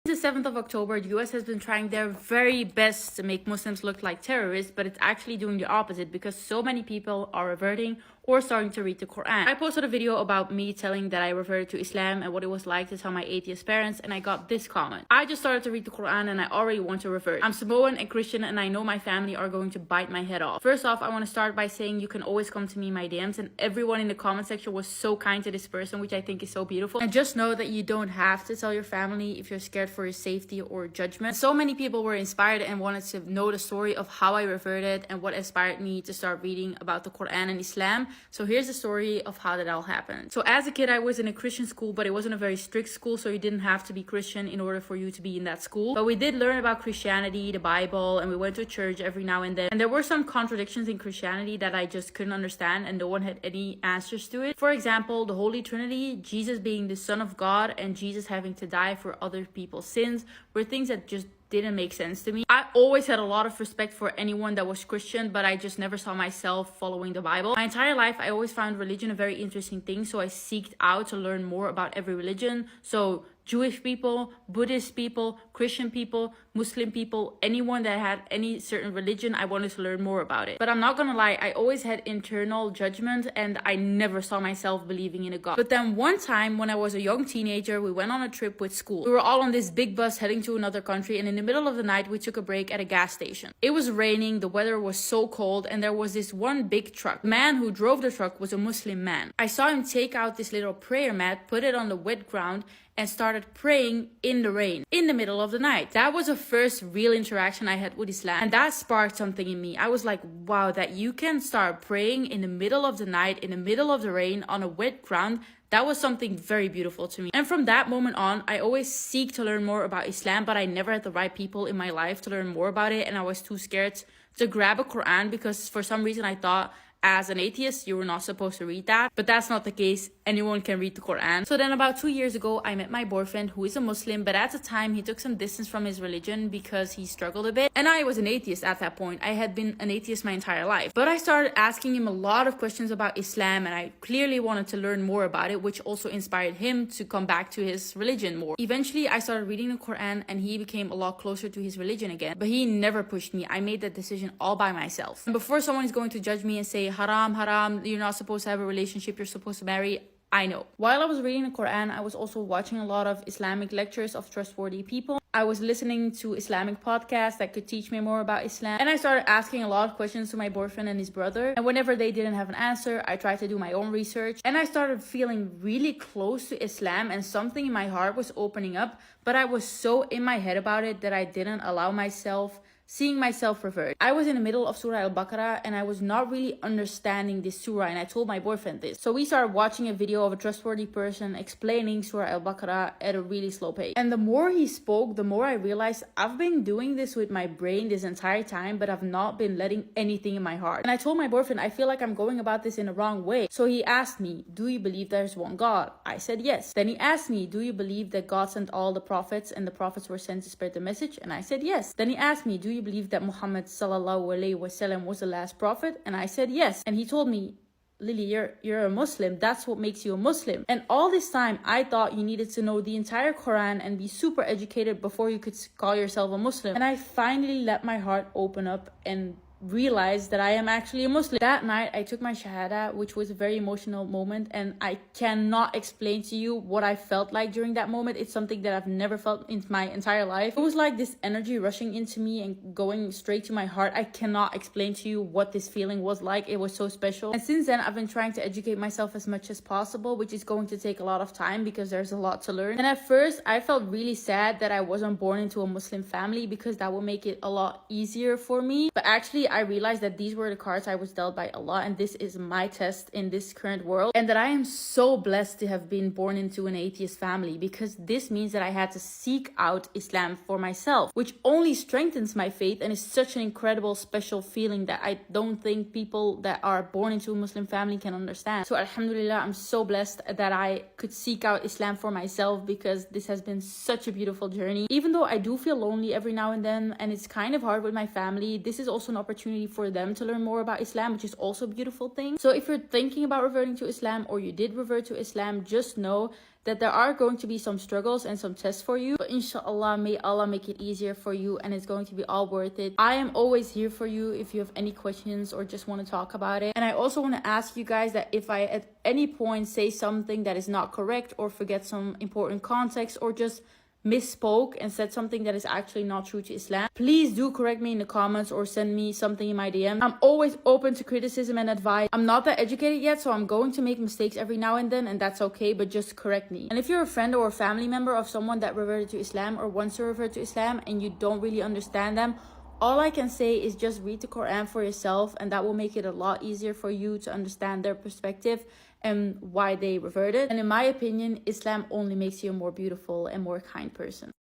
Since the 7th of October, the US has been trying their very best to make Muslims look like terrorists, but it's actually doing the opposite because so many people are reverting or starting to read the Quran. I posted a video about me telling that I reverted to Islam and what it was like to tell my atheist parents, and I got this comment. I just started to read the Quran and I already want to revert. I'm Samoan and Christian and I know my family are going to bite my head off. First off, I want to start by saying you can always come to me in my DMs, and everyone in the comment section was so kind to this person, which I think is so beautiful. And just know that you don't have to tell your family if you're scared for your safety or judgment. So many people were inspired and wanted to know the story of how I reverted and what inspired me to start reading about the Quran and Islam. So here's the story of how that all happened. So as a kid, I was in a Christian school, but it wasn't a very strict school, so you didn't have to be Christian in order for you to be in that school. But we did learn about Christianity, the Bible, and we went to church every now and then. And there were some contradictions in Christianity that I just couldn't understand, and no one had any answers to it. For example, the Holy Trinity, Jesus being the Son of God and Jesus having to die for other people's sins, were things that just didn't make sense to me. I always had a lot of respect for anyone that was Christian, but I just never saw myself following the Bible. My entire life, I always found religion a very interesting thing, so I seeked out to learn more about every religion. So Jewish people, Buddhist people, Christian people, Muslim people, anyone that had any certain religion, I wanted to learn more about it. But I'm not gonna lie, I always had internal judgment and I never saw myself believing in a God. But then one time when I was a young teenager, we went on a trip with school. We were all on this big bus heading to another country, and in the middle of the night, we took a break at a gas station. It was raining, the weather was so cold, and there was this one big truck. The man who drove the truck was a Muslim man. I saw him take out this little prayer mat, put it on the wet ground, and started praying in the rain in the middle of the night. That was the first real interaction I had with Islam, and that sparked something in me. I was like, wow, that you can start praying in the middle of the night, in the middle of the rain, on a wet ground. That was something very beautiful to me. And from that moment on, I always seek to learn more about Islam, but I never had the right people in my life to learn more about it, and I was too scared to grab a Quran because for some reason I thought as an atheist, you were not supposed to read that. But that's not the case. Anyone can read the Quran. So then about 2 years ago, I met my boyfriend who is a Muslim, but at the time he took some distance from his religion because he struggled a bit. And I was an atheist at that point. I had been an atheist my entire life. But I started asking him a lot of questions about Islam, and I clearly wanted to learn more about it, which also inspired him to come back to his religion more. Eventually, I started reading the Quran and he became a lot closer to his religion again. But he never pushed me. I made that decision all by myself. And before someone is going to judge me and say, haram, you're not supposed to have a relationship, you're supposed to marry, I know. While I was reading the Quran, I was also watching a lot of Islamic lectures of trustworthy people. I was listening to Islamic podcasts that could teach me more about Islam. And I started asking a lot of questions to my boyfriend and his brother. And whenever they didn't have an answer, I tried to do my own research. And I started feeling really close to Islam, and something in my heart was opening up. But I was so in my head about it that I didn't allow myself seeing myself revert. I was in the middle of Surah Al-Baqarah and I was not really understanding this surah, and I told my boyfriend this. So we started watching a video of a trustworthy person explaining Surah Al-Baqarah at a really slow pace. And the more he spoke, the more I realized I've been doing this with my brain this entire time, but I've not been letting anything in my heart. And I told my boyfriend, I feel like I'm going about this in the wrong way. So he asked me, do you believe there's one God? I said yes. Then he asked me, do you believe that God sent all the prophets and the prophets were sent to spread the message? And I said yes. Then he asked me, do you believe that Muhammad sallallahu alaihi wasallam was the last prophet? And I said yes. And he told me, Lily, you're a Muslim. That's what makes you a Muslim. And all this time, I thought you needed to know the entire Quran and be super educated before you could call yourself a Muslim. And I finally let my heart open up and realized that I am actually a Muslim. That night I took my Shahada, which was a very emotional moment, and I cannot explain to you what I felt like during that moment. It's something that I've never felt in my entire life. It was like this energy rushing into me and going straight to my heart. I cannot explain to you what this feeling was like. It was so special. And since then I've been trying to educate myself as much as possible, which is going to take a lot of time because there's a lot to learn. And at first I felt really sad that I wasn't born into a Muslim family because that would make it a lot easier for me. But actually I realized that these were the cards I was dealt by Allah, and this is my test in this current world, and that I am so blessed to have been born into an atheist family, because this means that I had to seek out Islam for myself, which only strengthens my faith and is such an incredible special feeling that I don't think people that are born into a Muslim family can understand. So alhamdulillah, I'm so blessed that I could seek out Islam for myself, because this has been such a beautiful journey. Even though I do feel lonely every now and then and it's kind of hard with my family, this is also an opportunity for them to learn more about Islam, which is also a beautiful thing. So if you're thinking about reverting to Islam, or you did revert to Islam, just know that there are going to be some struggles and some tests for you, but inshallah, may Allah make it easier for you, and it's going to be all worth it. I am always here for you if you have any questions or just want to talk about it. And I also want to ask you guys that if I at any point say something that is not correct or forget some important context or just misspoke and said something that is actually not true to Islam, please do correct me in the comments or send me something in my DM. I'm always open to criticism and advice. I'm not that educated yet, so I'm going to make mistakes every now and then, and that's okay, but just correct me. And if you're a friend or a family member of someone that reverted to Islam or wants to revert to Islam and you don't really understand them, all I can say is just read the Quran for yourself, and that will make it a lot easier for you to understand their perspective and why they reverted. And in my opinion, Islam only makes you a more beautiful and more kind person.